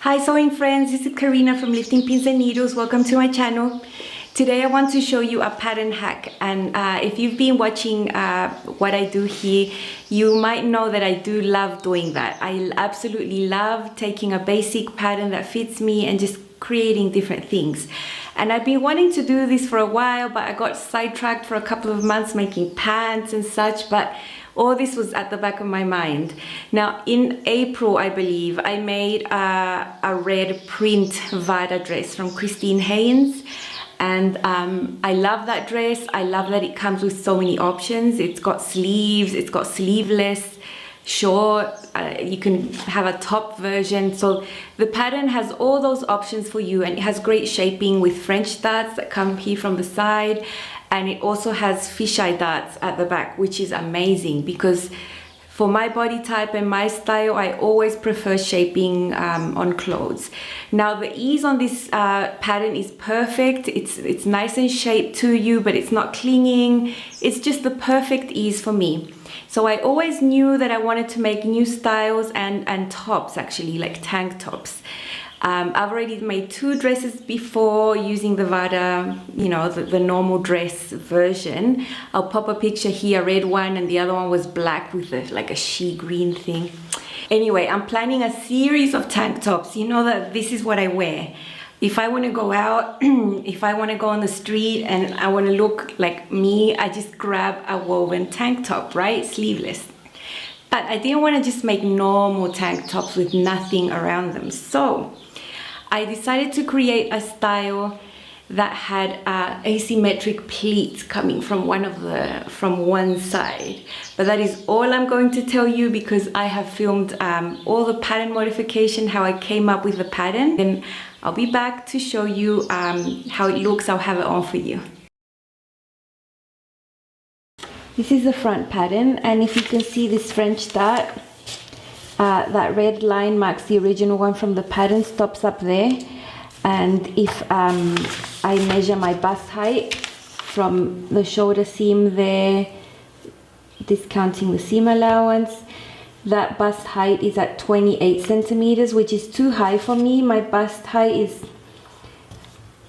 Hi sewing friends, this is Karina from Lifting Pins and Needles. Welcome to my channel. Today I want to show you a pattern hack, and if you've been watching what I do here, you might know that I do love doing that. I absolutely love taking a basic pattern that fits me and just creating different things. And I've been wanting to do this for a while, but I got sidetracked for a couple of months making pants and such, but all this was at the back of my mind. Now in April, I believe, I made a red print Varda dress from Haynes. And I love that dress. I love that it comes with so many options. It's got sleeves, it's got sleeveless, short, you can have a top version. So the pattern has all those options for you, and it has great shaping with French darts that come here from the side. And it also has fisheye darts at the back, which is amazing because for my body type and my style, I always prefer shaping on clothes. Now the ease on this pattern is perfect. It's nice and shaped to you, but it's not clinging. It's just the perfect ease for me. So I always knew that I wanted to make new styles and tops, actually, like tank tops. I've already made 2 dresses before using the Varda, you know, the normal dress version. I'll pop a picture here, a red one, and the other one was black with like a shea green thing. Anyway, I'm planning a series of tank tops. You know that this is what I wear. If I want to go out, if I want to go on the street and I want to look like me, I just grab a woven tank top, right? Sleeveless. But I didn't want to just make normal tank tops with nothing around them. So I decided to create a style that had asymmetric pleats coming from one side. But that is all I'm going to tell you, because I have filmed all the pattern modification, how I came up with the pattern. Then I'll be back to show you how it looks. I'll have it on for you. This is the front pattern, and if you can see this French dart, that red line marks the original one from the pattern, stops up there. And if I measure my bust height from the shoulder seam there, discounting the seam allowance, that bust height is at 28 centimeters, which is too high for me. My bust height is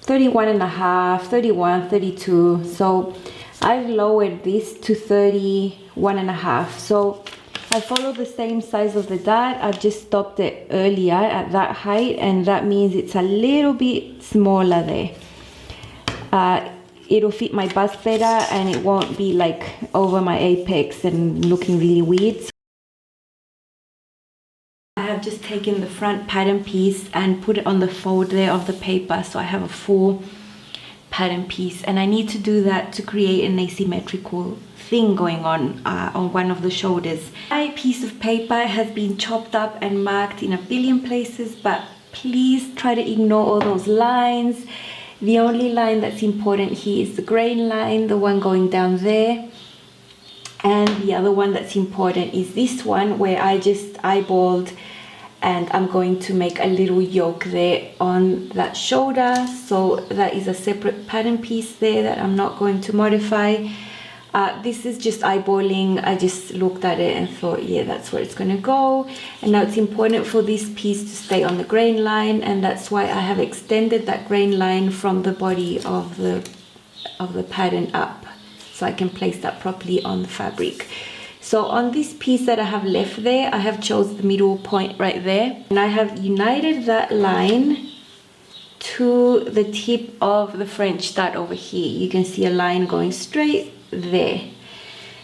31 and a half, 31, 32. So I've lowered this to 31 and a half. So I follow the same size of the dart. I've just stopped it earlier at that height, and that means it's a little bit smaller there. It'll fit my bust better, and it won't be like over my apex and looking really weird. I have just taken the front pattern piece and put it on the fold there of the paper, so I have a full pattern piece, and I need to do that to create an asymmetrical thing going on one of the shoulders. My piece of paper has been chopped up and marked in a billion places, but please try to ignore all those lines. The only line that's important here is the grain line, the one going down there, and the other one that's important is this one, where I just eyeballed, and I'm going to make a little yoke there on that shoulder. So that is a separate pattern piece there that I'm not going to modify. This is just eyeballing. I just looked at it and thought, yeah, that's where it's going to go. And now it's important for this piece to stay on the grain line, and that's why I have extended that grain line from the body of the pattern up, so I can place that properly on the fabric. So on this piece that I have left there, I have chose the middle point right there, and I have united that line to the tip of the French dart over here. You can see a line going straight there.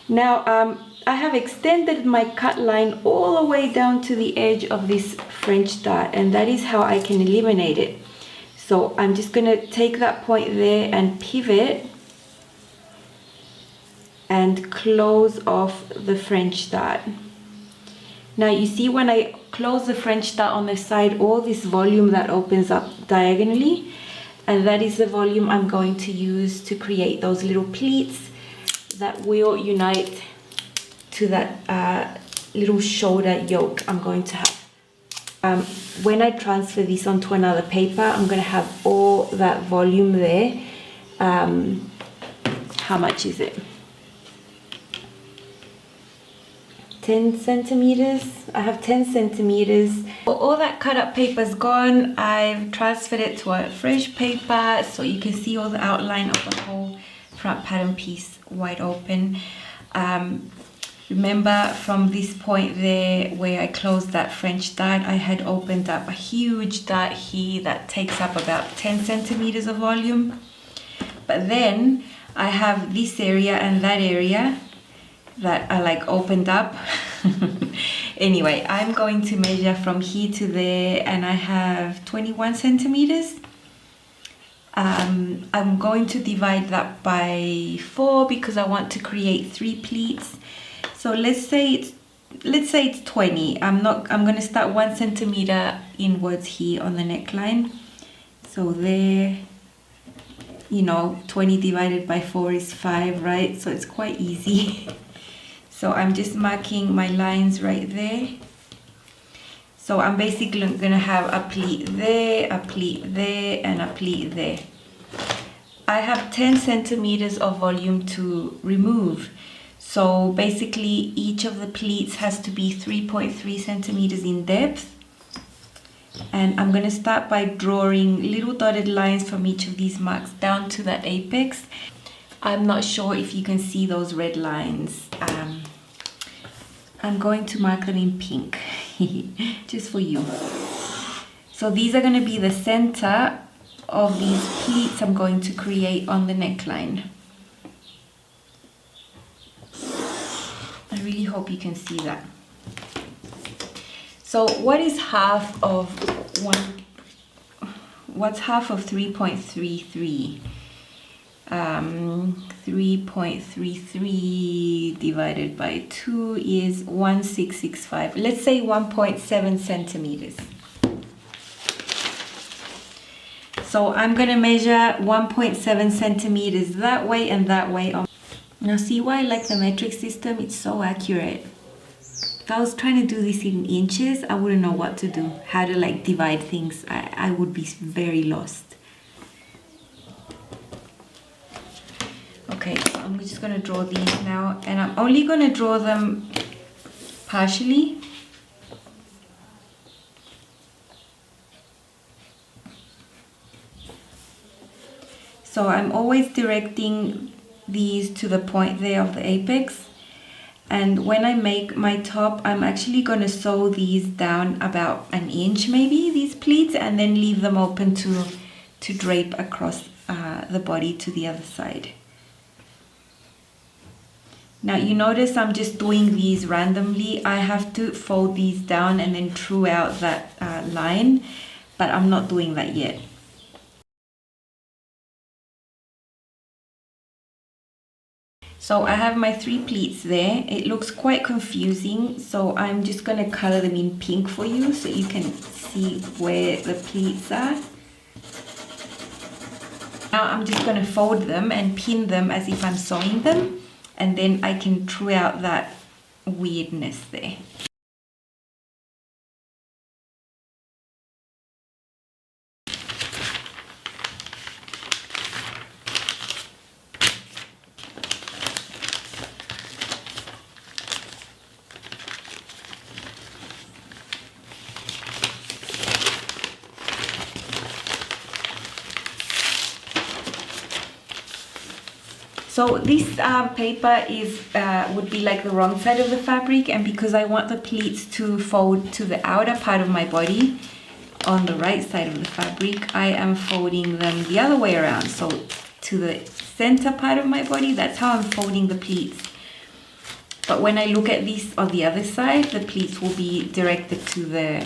Now I have extended my cut line all the way down to the edge of this French dart, and that is how I can eliminate it. So I'm just going to take that point there and pivot and close off the French dart. Now you see, when I close the French dart on the side, all this volume that opens up diagonally, and that is the volume I'm going to use to create those little pleats that will unite to that little shoulder yoke I'm going to have. When I transfer this onto another paper, I'm going to have all that volume there. How much is it? 10 centimeters. I have 10 centimeters. All that cut up paper's gone. I've transferred it to a fresh paper so you can see all the outline of the whole front pattern piece wide open. Remember from this point there where I closed that French dart, I had opened up a huge dart here that takes up about 10 centimeters of volume. But then I have this area and that area that I like opened up. Anyway, I'm going to measure from here to there and I have 21 centimeters. I'm going to divide that by 4 because I want to create 3 pleats. So let's say it's 20. I'm going to start 1 centimeter inwards here on the neckline. So there, you know, 20 divided by 4 is 5, right? So it's quite easy. So I'm just marking my lines right there. So I'm basically going to have a pleat there, a pleat there, and a pleat there. I have 10 centimeters of volume to remove. So basically each of the pleats has to be 3.3 centimeters in depth. And I'm going to start by drawing little dotted lines from each of these marks down to that apex. I'm not sure if you can see those red lines. I'm going to mark them in pink, just for you. So these are going to be the center of these pleats I'm going to create on the neckline. I really hope you can see that. So what is half of what's half of 3.33? 3.33 divided by 2 is 1665. Let's say 1.7 centimeters. So I'm going to measure 1.7 centimeters that way and that way. Now see why I like the metric system? It's so accurate. If I was trying to do this in inches, I wouldn't know what to do. How to like divide things. I would be very lost. Okay, so I'm just going to draw these now, and I'm only going to draw them partially. So I'm always directing these to the point there of the apex. And when I make my top, I'm actually going to sew these down about an inch maybe, these pleats, and then leave them open to drape across the body to the other side. Now you notice I'm just doing these randomly. I have to fold these down and then true out that line, but I'm not doing that yet. So I have my 3 pleats there. It looks quite confusing, so I'm just going to color them in pink for you so you can see where the pleats are. Now I'm just going to fold them and pin them as if I'm sewing them, and then I can true out that weirdness there. So this paper would be like the wrong side of the fabric, and because I want the pleats to fold to the outer part of my body on the right side of the fabric, I am folding them the other way around. So to the center part of my body, that's how I'm folding the pleats. But when I look at this on the other side, the pleats will be directed to the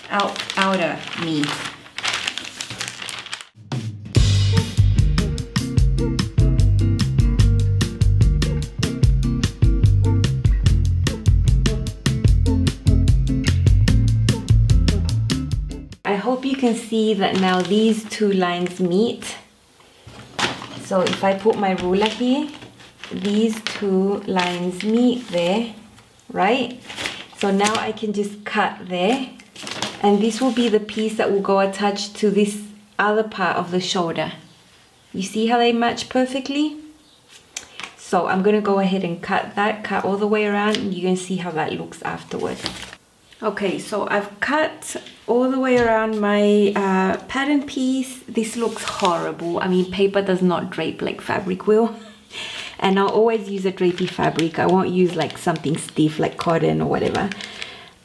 outer knee. I hope you can see that now these 2 lines meet. So if I put my ruler here, these 2 lines meet there, right? So now I can just cut there, and this will be the piece that will go attached to this other part of the shoulder. You see how they match perfectly? So I'm gonna go ahead and cut all the way around, and you can see how that looks afterwards. Okay, so I've cut all the way around my pattern piece. This looks horrible. I mean, paper does not drape like fabric will. And I'll always use a drapey fabric. I won't use like something stiff like cotton or whatever.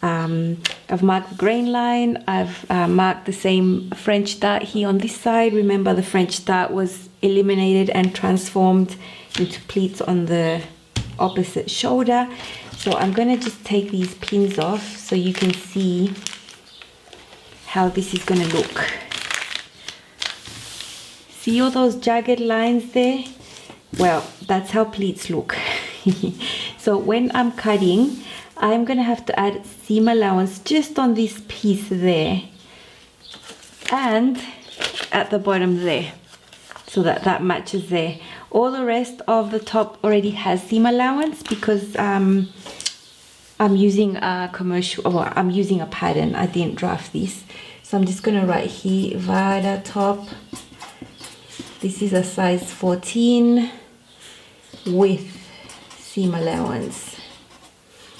I've marked the grain line. I've marked the same French dart here on this side. Remember, the French dart was eliminated and transformed into pleats on the opposite shoulder. So I'm gonna just take these pins off so you can see how this is gonna look. See all those jagged lines there? Well, that's how pleats look. So when I'm cutting, I'm gonna have to add seam allowance just on this piece there and at the bottom there, so that that matches there. All the rest of the top already has seam allowance because I'm using a commercial, or I'm using a pattern. I didn't draft this, so I'm just gonna write here Varda top. This is a size 14 with seam allowance.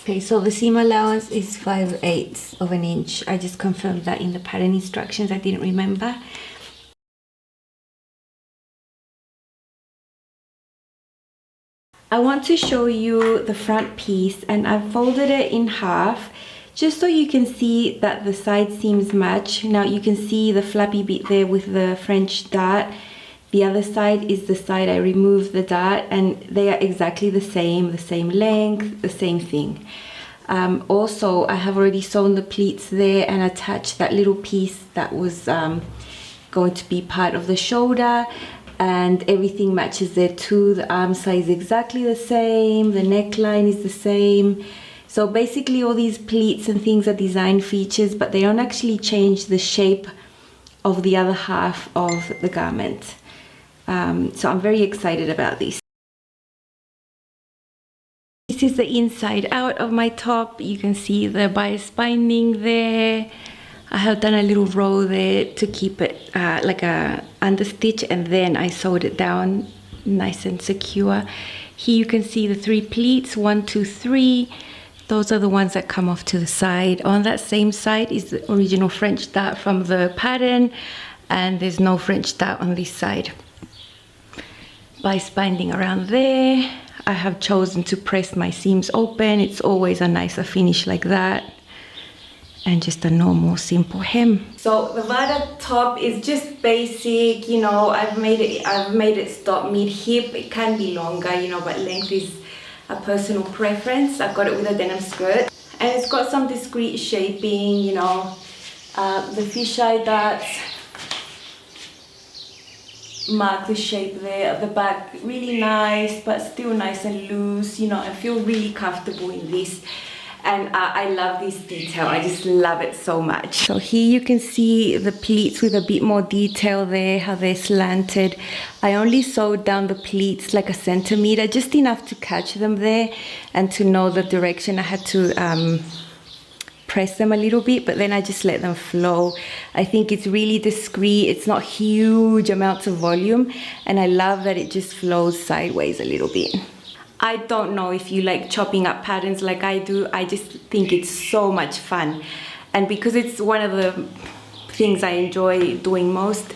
Okay, so the seam allowance is 5/8 of an inch. I just confirmed that in the pattern instructions. I didn't remember. I want to show you the front piece, and I've folded it in half just so you can see that the side seams match. Now you can see the flappy bit there with the French dart. The other side is the side I removed the dart, and they are exactly the same length, the same thing. Also, I have already sewn the pleats there and attached that little piece that was going to be part of the shoulder, and everything matches there too. The arm size is exactly the same, the neckline is the same. So basically all these pleats and things are design features, but they don't actually change the shape of the other half of the garment. So I'm very excited about this. This is the inside out of my top. You can see the bias binding there. I have done a little row there to keep it like a understitch, and then I sewed it down nice and secure. Here you can see the 3 pleats, 1, 2, 3. Those are the ones that come off to the side. On that same side is the original French dart from the pattern, and there's no French dart on this side. Bias binding around there. I have chosen to press my seams open. It's always a nicer finish like that. And just a normal simple hem. So the Varda top is just basic, you know. I've made it stop mid hip. It can be longer, you know, but length is a personal preference. I've got it with a denim skirt, and it's got some discreet shaping, you know. The fisheye darts mark the shape there at the back, really nice, but still nice and loose, you know. I feel really comfortable in this, and I love this detail. I just love it so much. So here you can see the pleats with a bit more detail there, how they're slanted. I only sewed down the pleats like a centimeter, just enough to catch them there and to know the direction. I had to press them a little bit, but then I just let them flow. I think it's really discreet. It's not huge amounts of volume, and I love that it just flows sideways a little bit. I don't know if you like chopping up patterns like I do. I just think it's so much fun, and because it's one of the things I enjoy doing most,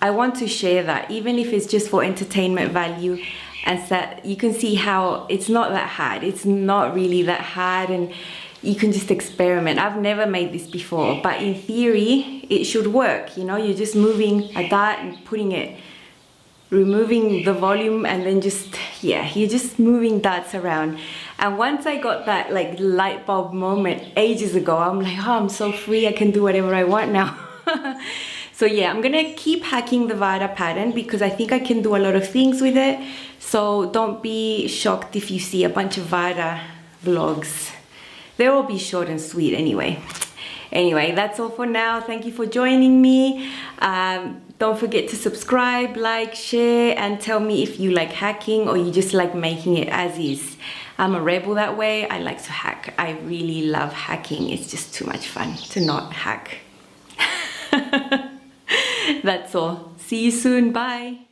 I want to share that, even if it's just for entertainment value, and so that you can see how it's not that hard. It's not really that hard, and you can just experiment. I've never made this before, but in theory, it should work. You know, you're just moving a dart and putting it, removing the volume, and then just, yeah, you're just moving darts around. And once I got that like light bulb moment ages ago, I'm like, oh, I'm so free, I can do whatever I want now. So yeah, I'm gonna keep hacking the Varda pattern because I think I can do a lot of things with it. So don't be shocked if you see a bunch of Varda vlogs. They will be short and sweet anyway. Anyway, that's all for now. Thank you for joining me. Don't forget to subscribe, like, share, and tell me if you like hacking or you just like making it as is. I'm a rebel that way. I like to hack. I really love hacking. It's just too much fun to not hack. That's all. See you soon. Bye.